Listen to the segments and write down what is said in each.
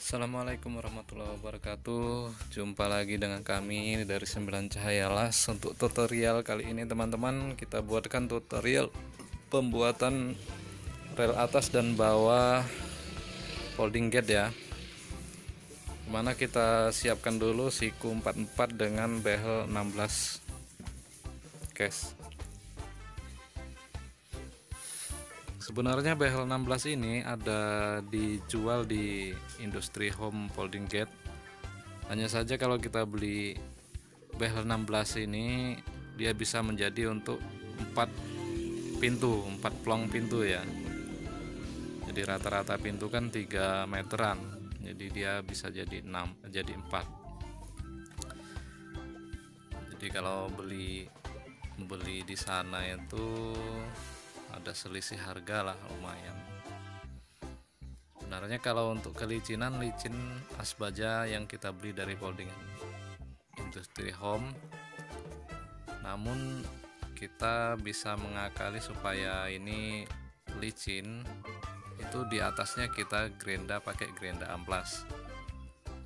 Assalamualaikum warahmatullahi wabarakatuh. Jumpa lagi dengan kami dari 9 Cahaya Las. Untuk tutorial kali ini teman-teman, kita buatkan tutorial pembuatan rel atas dan bawah folding gate ya. Dimana kita siapkan dulu siku 44 dengan behel 16 case. Sebenarnya behel 16 ini ada dijual di industri home folding gate. Hanya saja kalau kita beli behel 16 ini, dia bisa menjadi untuk 4 pintu, 4 plong pintu ya. Jadi rata-rata pintu kan 3 meteran. Jadi dia bisa jadi 4. Jadi kalau beli di sana itu ada selisih harga lah lumayan. Sebenarnya kalau untuk kelicinan, licin asbaja yang kita beli dari folding industri home, namun kita bisa mengakali supaya ini licin, itu di atasnya kita gerinda pakai gerinda amplas,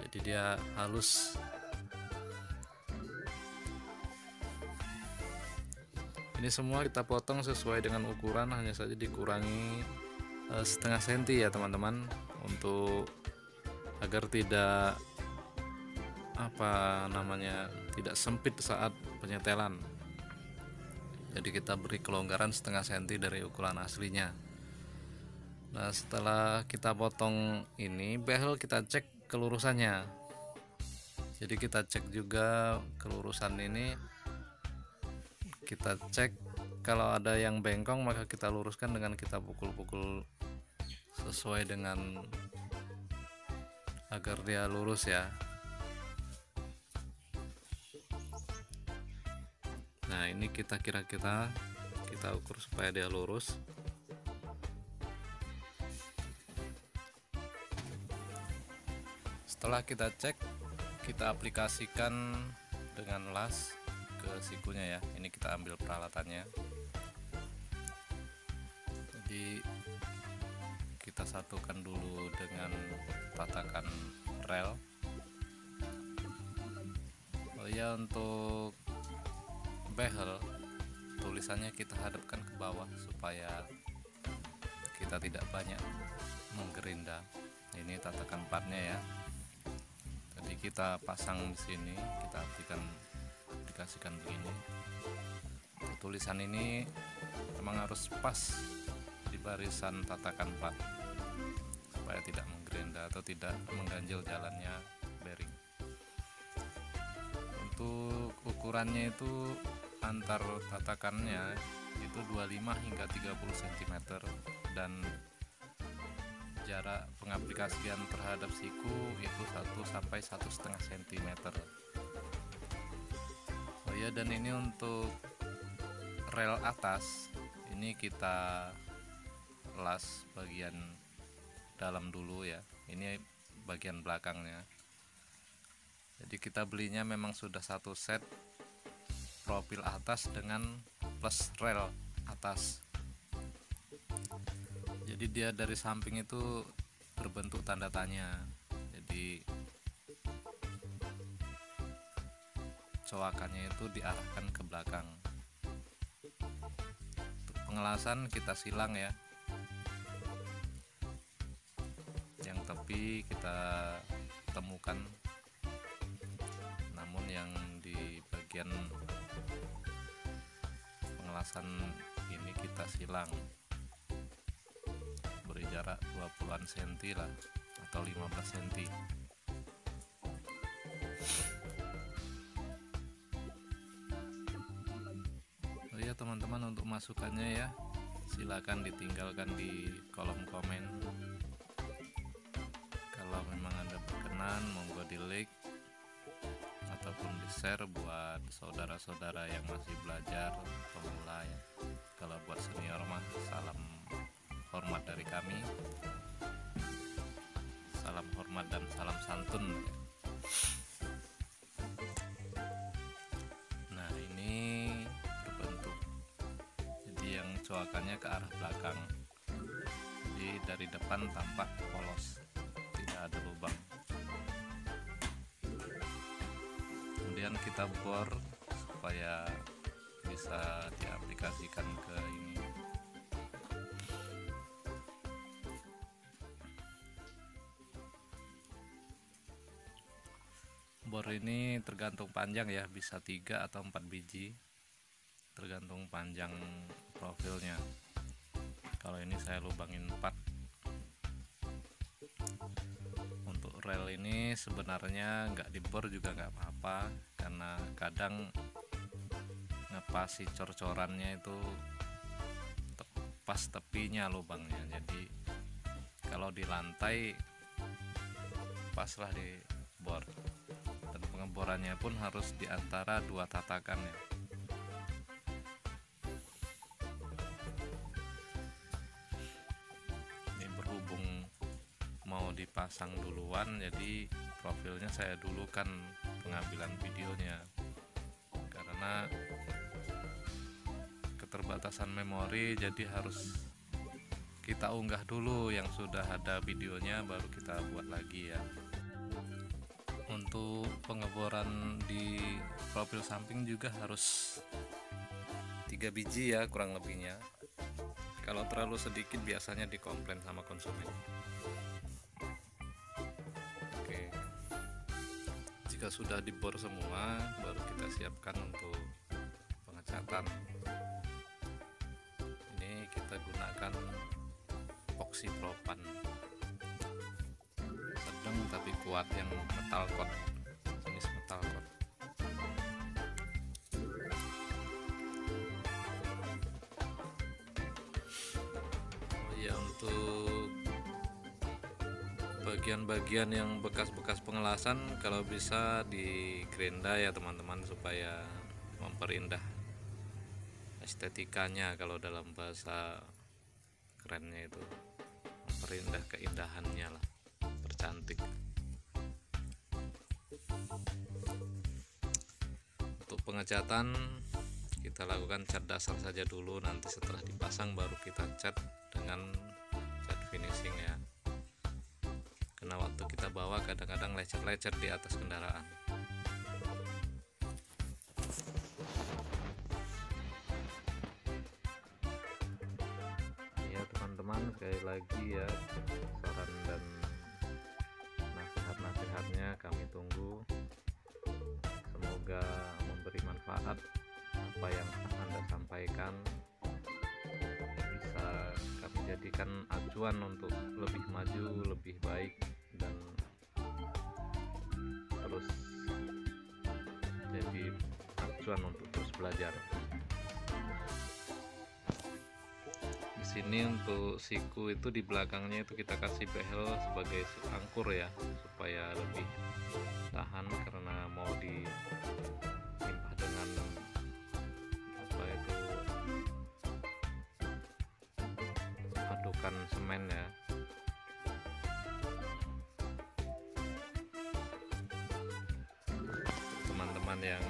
jadi dia halus. Ini semua kita potong sesuai dengan ukuran, hanya saja dikurangi setengah senti ya teman-teman, untuk agar tidak tidak sempit saat penyetelan. Jadi kita beri kelonggaran setengah senti dari ukuran aslinya. Nah, setelah kita potong ini, behel kita cek kelurusannya. Jadi kita cek juga kelurusan ini, kita cek kalau ada yang bengkong maka kita luruskan dengan kita pukul-pukul sesuai dengan agar dia lurus ya. Nah, ini kita ukur supaya dia lurus. Setelah kita cek, kita aplikasikan dengan las ke sikunya ya. Ini kita ambil peralatannya. Jadi kita satukan dulu dengan tatakan rel. Oh ya, untuk behel tulisannya kita hadapkan ke bawah supaya kita tidak banyak menggerinda. Ini tatakan partnya ya. Jadi kita pasang di sini, kita aplikasikan begini. Tulisan ini memang harus pas di barisan tatakan part supaya tidak menggerinda atau tidak mengganjil jalannya bearing. Untuk ukurannya itu antar tatakannya itu 25 hingga 30 cm dan jarak pengaplikasian terhadap siku itu 1 sampai 1,5 cm. Oh ya, dan ini untuk rel atas ini kita las bagian dalam dulu ya. Ini bagian belakangnya. Jadi kita belinya memang sudah satu set profil atas dengan plus rel atas. Jadi dia dari samping itu berbentuk tanda tanya. Jadi coakannya itu diarahkan ke belakang. Untuk pengelasan kita silang ya. Yang tepi kita temukan, namun yang di bagian pengelasan ini kita silang, beri jarak 20-an cm lah atau 15 cm. Oh ya teman-teman, untuk masukannya ya silakan ditinggalkan di kolom komen. Kalau memang Anda berkenan, monggo di like ataupun di share buat saudara-saudara yang masih belajar pemula ya. Kalau buat senior mah salam hormat dari kami, salam hormat dan salam santun. Nah, ini berbentuk, jadi yang coakannya ke arah belakang, jadi dari depan tampak polos, tidak ada lubang. kemudian kita bor supaya bisa diaplikasikan ke ini. Bor ini tergantung panjang ya, bisa 3 atau 4 biji tergantung panjang profilnya. Kalau ini saya lubangin 4. Untuk rel ini sebenarnya nggak dibor juga nggak apa-apa, karena kadang ngepasi cor-corannya itu pas tepinya lubangnya, jadi kalau di lantai paslah di bor. Dan pengeborannya pun harus di antara 2 tatakan ya. Ini berhubung mau dipasang duluan, jadi profilnya saya dulukan pengambilan videonya, karena keterbatasan memori, jadi harus kita unggah dulu yang sudah ada videonya baru kita buat lagi ya. Untuk pengeboran di profil samping juga harus 3 biji ya kurang lebihnya. Kalau terlalu sedikit biasanya dikomplain sama konsumen. Oke, jika sudah dibor semua, baru kita siapkan untuk pengecatan. Ini kita gunakan epoxy propan sedang tapi kuat, yang metal coat, jenis metal coat. Oh ya, untuk bagian-bagian yang bekas-bekas pengelasan kalau bisa di gerinda ya teman-teman, supaya memperindah estetikanya, kalau dalam bahasa kerennya itu memperindah keindahannya lah, percantik. Untuk pengecatan kita lakukan cat dasar saja dulu, nanti setelah dipasang baru kita cat dengan cat finishing ya, karena waktu kita bawa kadang-kadang lecet-lecet di atas kendaraan. Ya teman-teman, sekali lagi ya, saran dan nasihat-nasihatnya kami tunggu. Semoga memberi manfaat apa yang Anda sampaikan, bisa kami jadikan acuan untuk lebih maju, lebih baik, dan terus jadi acuan untuk terus belajar. Di sini untuk siku itu di belakangnya itu kita kasih behel sebagai angkur ya, supaya lebih tahan, karena mau ditimpah dengan apa itu adukan semen ya. Teman-teman yang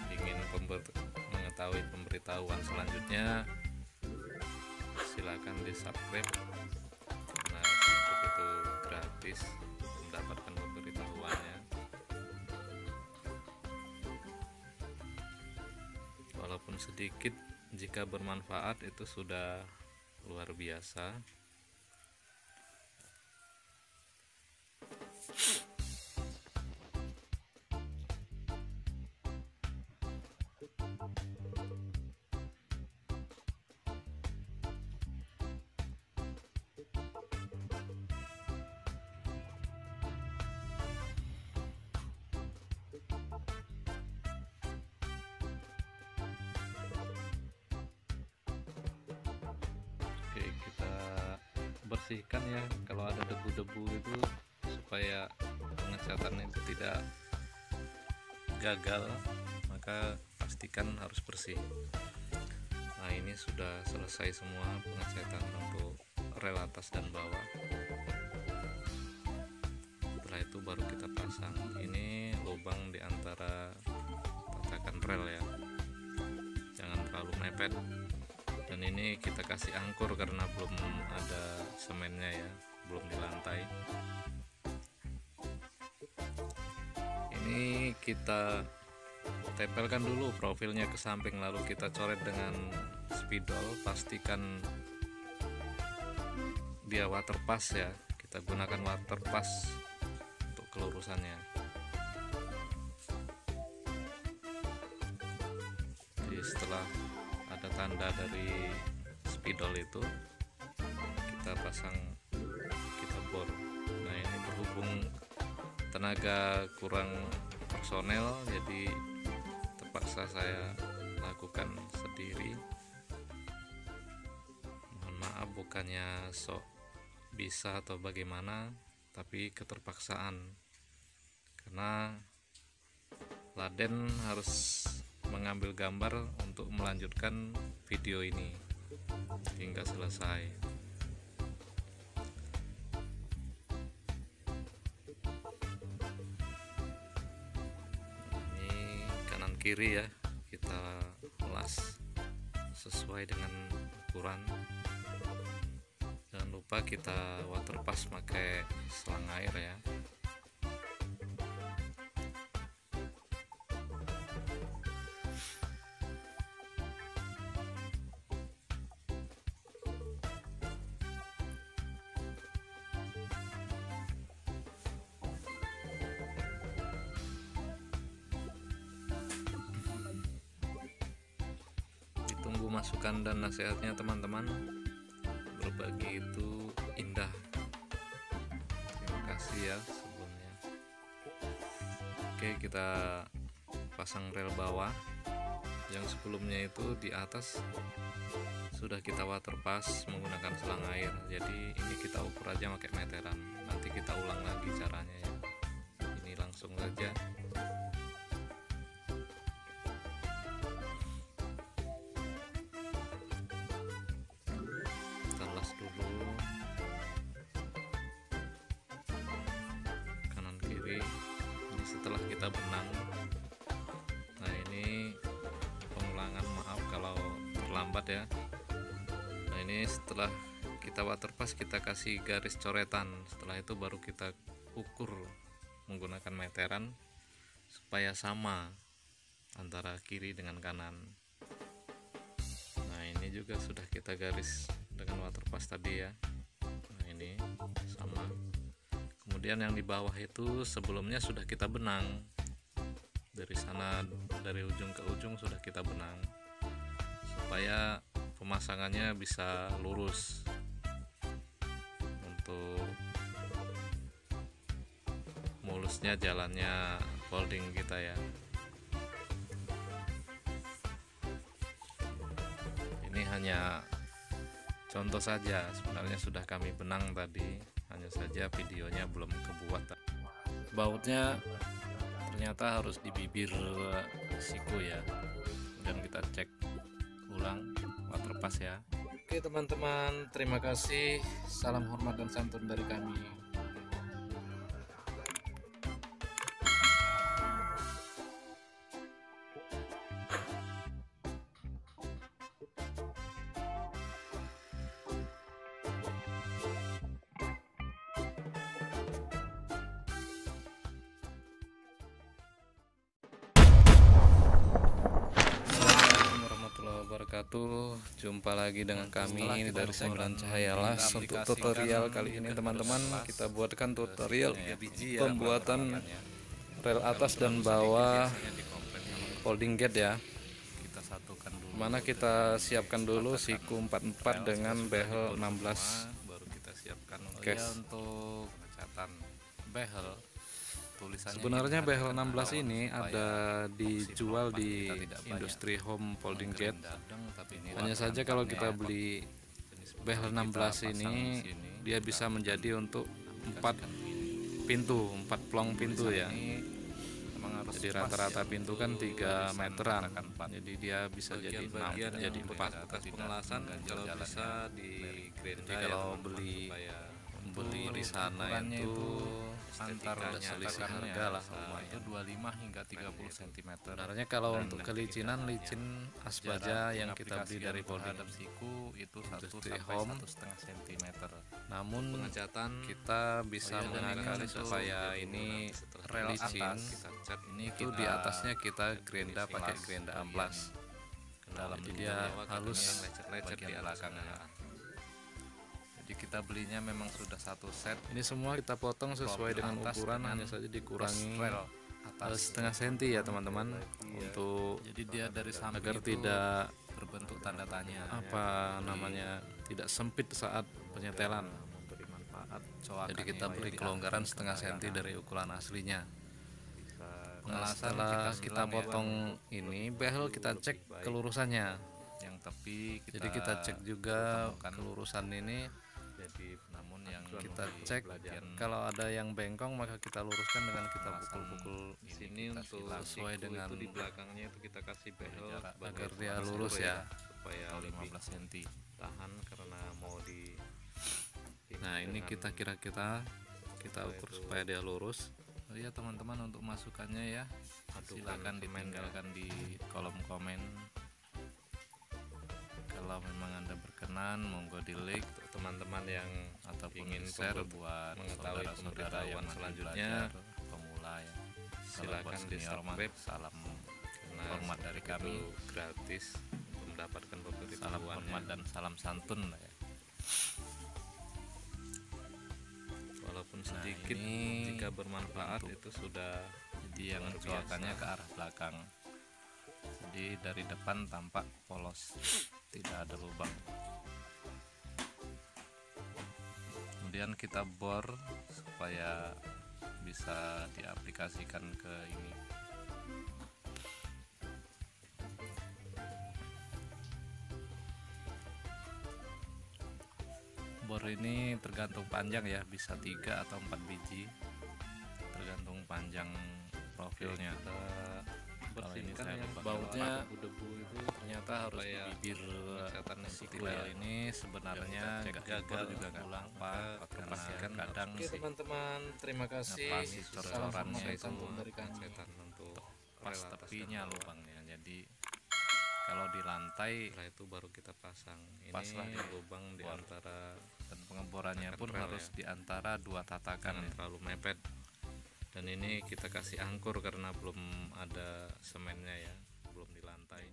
ingin mengetahui pemberitahuan selanjutnya, silakan di subscribe, karena YouTube itu gratis mendapatkan pemberitahuannya. Walaupun sedikit, jika bermanfaat itu sudah luar biasa. Oke, kita bersihkan ya kalau ada debu-debu itu, supaya pengecatan itu tidak gagal, maka pastikan harus bersih. Nah, ini sudah selesai semua pengecatan untuk rel atas dan bawah. Setelah itu baru kita pasang. Ini lubang di antara tatakan rel ya, jangan terlalu mepet. Dan ini kita kasih angkur karena belum ada semennya ya, belum di lantai. Ini kita Tempelkan dulu profilnya ke samping, lalu kita coret dengan spidol. Pastikan dia waterpass ya, kita gunakan waterpass untuk kelurusannya. Jadi setelah ada tanda dari spidol itu, kita pasang, kita bor. Nah ini berhubung tenaga kurang personel, jadi terpaksa saya lakukan sendiri. Mohon maaf, bukannya sok bisa atau bagaimana, tapi keterpaksaan karena Laden harus mengambil gambar untuk melanjutkan video ini hingga selesai. Ini kanan kiri ya, kita las sesuai dengan ukuran. Jangan lupa kita waterpass pakai selang air ya. Tunggu masukan dan nasihatnya teman-teman. Berbagi itu indah. Terima kasih ya sebelumnya. Oke, kita pasang rel bawah. Yang sebelumnya itu di atas sudah kita waterpass menggunakan selang air. Jadi ini kita ukur aja pakai meteran. Nanti kita ulang lagi caranya ya. Ini langsung saja. Dulu kanan kiri. Ini setelah kita benang. Nah ini pengulangan, maaf kalau terlambat ya. Nah ini setelah kita waterpass, kita kasih garis coretan. Setelah itu baru kita ukur menggunakan meteran supaya sama antara kiri dengan kanan. Nah ini juga sudah kita garis dengan waterpass tadi ya. Nah ini sama. Kemudian yang di bawah itu sebelumnya sudah kita benang. Dari sana, dari ujung ke ujung sudah kita benang supaya pemasangannya bisa lurus untuk mulusnya jalannya folding kita ya. Ini hanya contoh saja, sebenarnya sudah kami benang tadi, hanya saja videonya belum kebuat. Bautnya ternyata harus di bibir siku ya. Dan kita cek ulang waterpass ya. Oke teman-teman, terima kasih. Salam hormat dan santun dari kami. Jumpa lagi dengan kami dari Sembilan Cahaya Las. Untuk tutorial kali ini teman-teman, kita buatkan tutorial pembuatan rel atas dan bawah folding gate ya. Mana kita siapkan dulu siku 44 dengan behel 16. Baru kita siapkan untuk pengecatan behel. Sebenarnya behel 16 ini ada dijual di industri home folding gate. Hanya saja kalau kita beli behel 16 ini, dia bisa menjadi untuk 4 pintu, 4 plong pintu ya. Jadi rata-rata pintu kan 3 meteran, jadi dia bisa jadi 6, jadi 4. Pemelasan kalau bisa di Grenda, kalau beli beli di sana itu antara selisih harga lah itu 25 hingga 30 cm. Sebenarnya kalau untuk kelicinan licin asbaja yang kita beli dari terhadap siku itu 1 Industri sampai Home. 1,5 cm. namun Pengecatan kita bisa mengangkat supaya ini Rel licin atas ini itu di atasnya kita gerinda pakai gerinda amplas dalam jadi dia halus lecet-lecet di bagian atas belakangnya. kendaraan. Jadi kita belinya memang sudah satu set ini semua kita potong sesuai dengan atas ukuran, dengan hanya saja dikurangi rel atas. setengah senti ya teman-teman, untuk Jadi dia dari samping agar itu tidak berbentuk tanda tanya. apa namanya tidak sempit saat penyetelan. Memberi manfaat coakan. Jadi kita beri kelonggaran setengah senti dari ukuran aslinya. Nah, Pengelasan setelah kita kita silang ya. potong ini behel kita cek kelurusannya. Yang tepi Jadi kita cek juga temukan. kelurusan ini. Jadi namun yang Kita di cek bagian kalau ada yang bengkong maka kita luruskan dengan kita pukul-pukul ini Sini kita untuk silang sesuai siku dengan itu di belakangnya itu kita kasih behel jarak sebagai agar dia pengatur lurus ya. supaya lebih 15 cm. tahan karena mau di Nah ini kita kira-kira kita ukur supaya dia lurus. Oh iya teman-teman, untuk masukannya ya silakan ditinggalkan di kolom komen. Kalau memang Anda berkenan monggo di like teman-teman yang ataupun ingin share buat mengetahui saudara-saudara yang pemberitahuan masih selanjutnya, belajar, pemula ya. Kalau silakan buat senior mah di-subscribe. salam karena hormat dari kami, itu gratis untuk mendapatkan salam pemberitahuannya. hormat dan salam santun lah ya. Walaupun sedikit ini jika bermanfaat itu sudah Jadi yang luar biasa. coakannya ke arah belakang. Jadi dari depan tampak polos, tidak ada lubang. Kemudian kita bor supaya bisa diaplikasikan ke ini. Bor ini tergantung panjang ya, bisa 3 atau 4 biji, tergantung panjang profilnya. Kalau ini bersihkan saya yang pakai Bautnya debu-debu itu ternyata harus supaya di bibir pengecatan Sikwel ini sebenarnya nggak gagal juga nggak apa karena kadang Oke teman-teman, terima kasih. Pasti cor-corannya itu dari kami. pengecatan untuk pas rel atas tepinya dan bawah. lubangnya. Jadi kalau di lantai Setelah itu baru kita pasang. Ini Paslah di lubang di bor. antara dan pengeborannya pun rel harus ya. di antara 2 tatakan jangan ya. terlalu mepet. Dan ini kita kasih angkur karena belum ada semennya ya, belum di lantai.